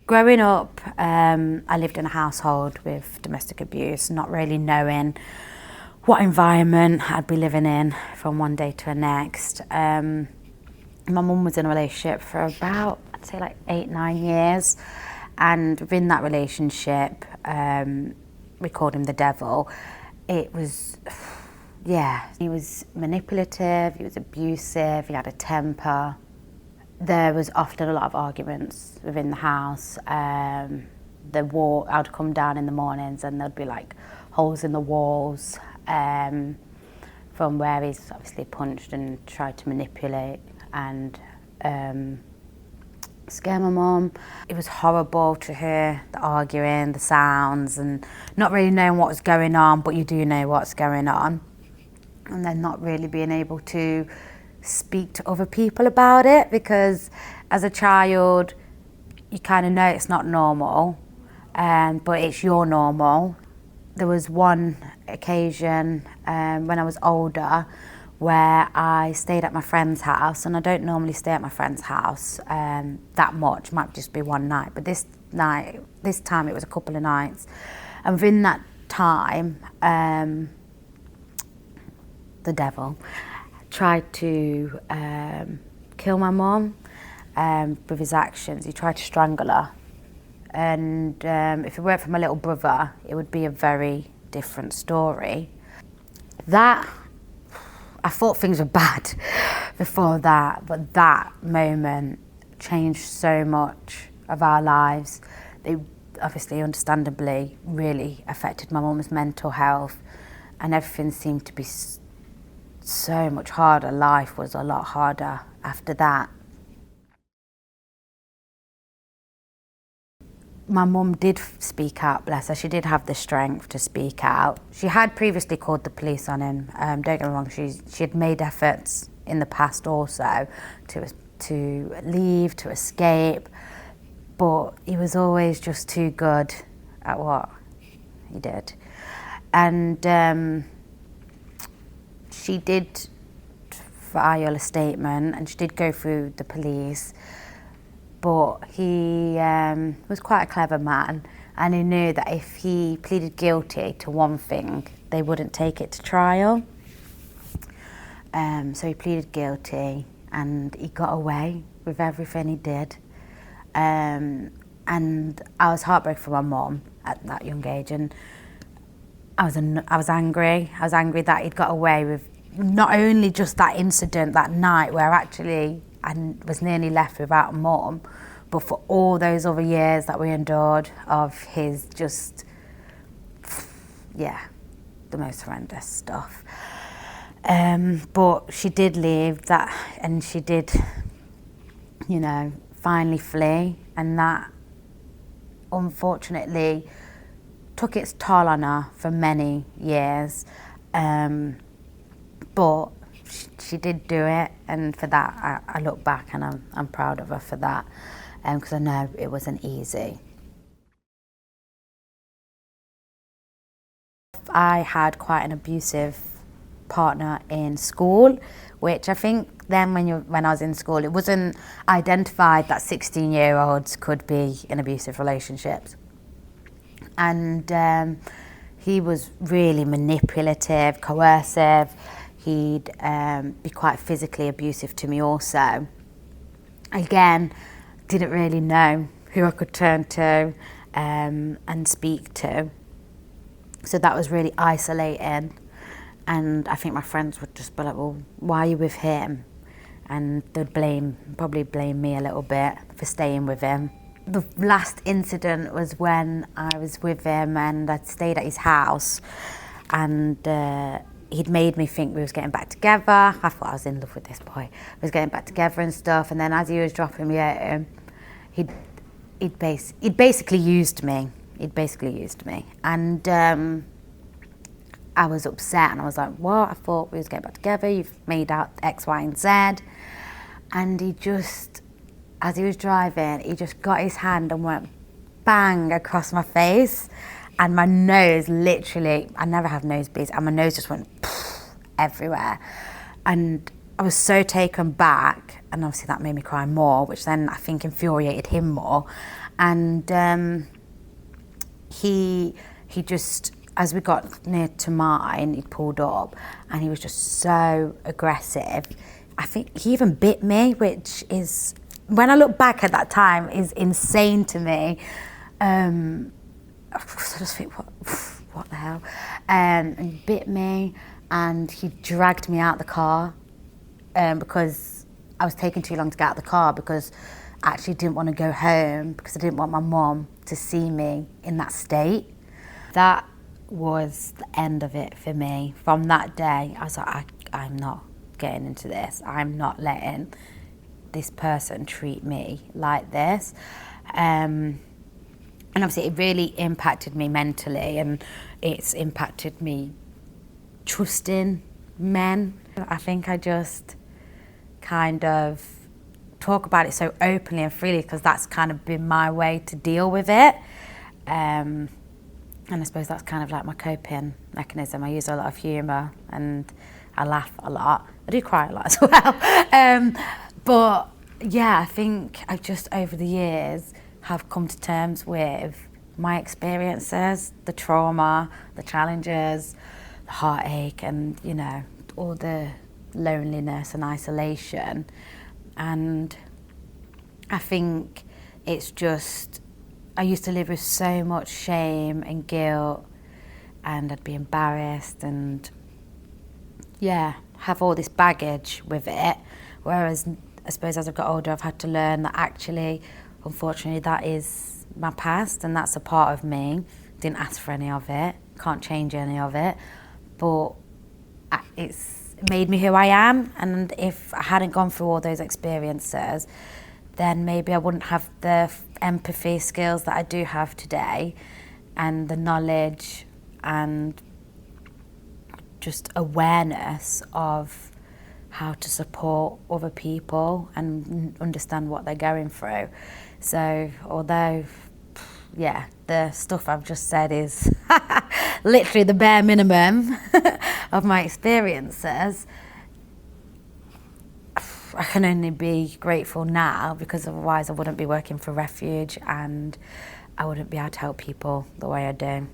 Growing up, I lived in a household with domestic abuse, not really knowing what environment I'd be living in from one day to the next. My mum was in a relationship for about, I'd say like 8-9 years. And within that relationship, we called him the devil. It was, yeah, he was manipulative, he was abusive, he had a temper. There was often a lot of arguments within the house. I'd come down in the mornings and there'd be like holes in the walls from where he's obviously punched and tried to manipulate and scare my mum. It was horrible to hear the arguing, the sounds, and not really knowing what was going on, but you do know what's going on. And then not really being able to speak to other people about it, because as a child you kind of know it's not normal, but it's your normal. There was one occasion when I was older where I stayed at my friend's house, and I don't normally stay at my friend's house that much, might just be one night, but this time it was a couple of nights, and within that time the devil tried to kill my mum with his actions. He tried to strangle her, and if it weren't for my little brother, it would be a very different story. I thought things were bad before that, but that moment changed so much of our lives. They obviously, understandably, really affected my mum's mental health, and everything seemed to be so much harder. Life was a lot harder after that. My mum did speak out, bless her. She did have the strength to speak out. She had previously called the police on him. Don't get me wrong, she had made efforts in the past also to leave, to escape, but he was always just too good at what he did. And she did file a statement, and she did go through the police, but he was quite a clever man, and he knew that if he pleaded guilty to one thing, they wouldn't take it to trial. So he pleaded guilty, and he got away with everything he did. And I was heartbroken for my mum at that young age, and I was angry. I was angry that he'd got away with not only just that incident that night where actually I was nearly left without a mum, but for all those other years that we endured of his just, yeah, the most horrendous stuff. But she did leave that, and she did, finally flee, and that unfortunately took its toll on her for many years. But she did do it, and for that I look back and I'm proud of her for that, because I know it wasn't easy. I had quite an abusive partner in school, which I think then when I was in school, it wasn't identified that 16-year-olds could be in abusive relationships. And he was really manipulative, coercive. He'd be quite physically abusive to me also. Again, didn't really know who I could turn to and speak to. So that was really isolating. And I think my friends would just be like, well, why are you with him? And they'd probably blame me a little bit for staying with him. The last incident was when I was with him and I'd stayed at his house, and he'd made me think we was getting back together. I thought I was in love with this boy. We was getting back together and stuff, and then as he was dropping me out, he'd basically used me. And I was upset, and I was like, what? I thought we was getting back together. You've made out X, Y, and Z. And he just, as he was driving, he just got his hand and went bang across my face. And my nose literally, I never have nosebleeds, and my nose just went everywhere. And I was so taken back, and obviously that made me cry more, which then I think infuriated him more. And he just, as we got near to mine, he pulled up and he was just so aggressive. I think he even bit me, which is, when I look back at that time, is insane to me. I just think, what the hell? And he bit me, and he dragged me out the car because I was taking too long to get out the car, because I actually didn't want to go home because I didn't want my mum to see me in that state. That was the end of it for me. From that day, I was like, I'm not getting into this. I'm not letting this person treat me like this. And obviously it really impacted me mentally, and it's impacted me trusting men. I think I just kind of talk about it so openly and freely because that's kind of been my way to deal with it. And I suppose that's kind of like my coping mechanism. I use a lot of humour and I laugh a lot. I do cry a lot as well. But yeah, I think I've just over the years have come to terms with my experiences, the trauma, the challenges, the heartache, and, you know, all the loneliness and isolation. And I think it's just, I used to live with so much shame and guilt, and I'd be embarrassed and, yeah, have all this baggage with it. Whereas I suppose as I've got older, I've had to learn that actually, unfortunately, that is my past and that's a part of me. Didn't ask for any of it, can't change any of it, but it's made me who I am. And if I hadn't gone through all those experiences, then maybe I wouldn't have the empathy skills that I do have today, and the knowledge and just awareness of how to support other people and understand what they're going through. So although, yeah, the stuff I've just said is literally the bare minimum of my experiences, I can only be grateful now, because otherwise I wouldn't be working for Refuge and I wouldn't be able to help people the way I do.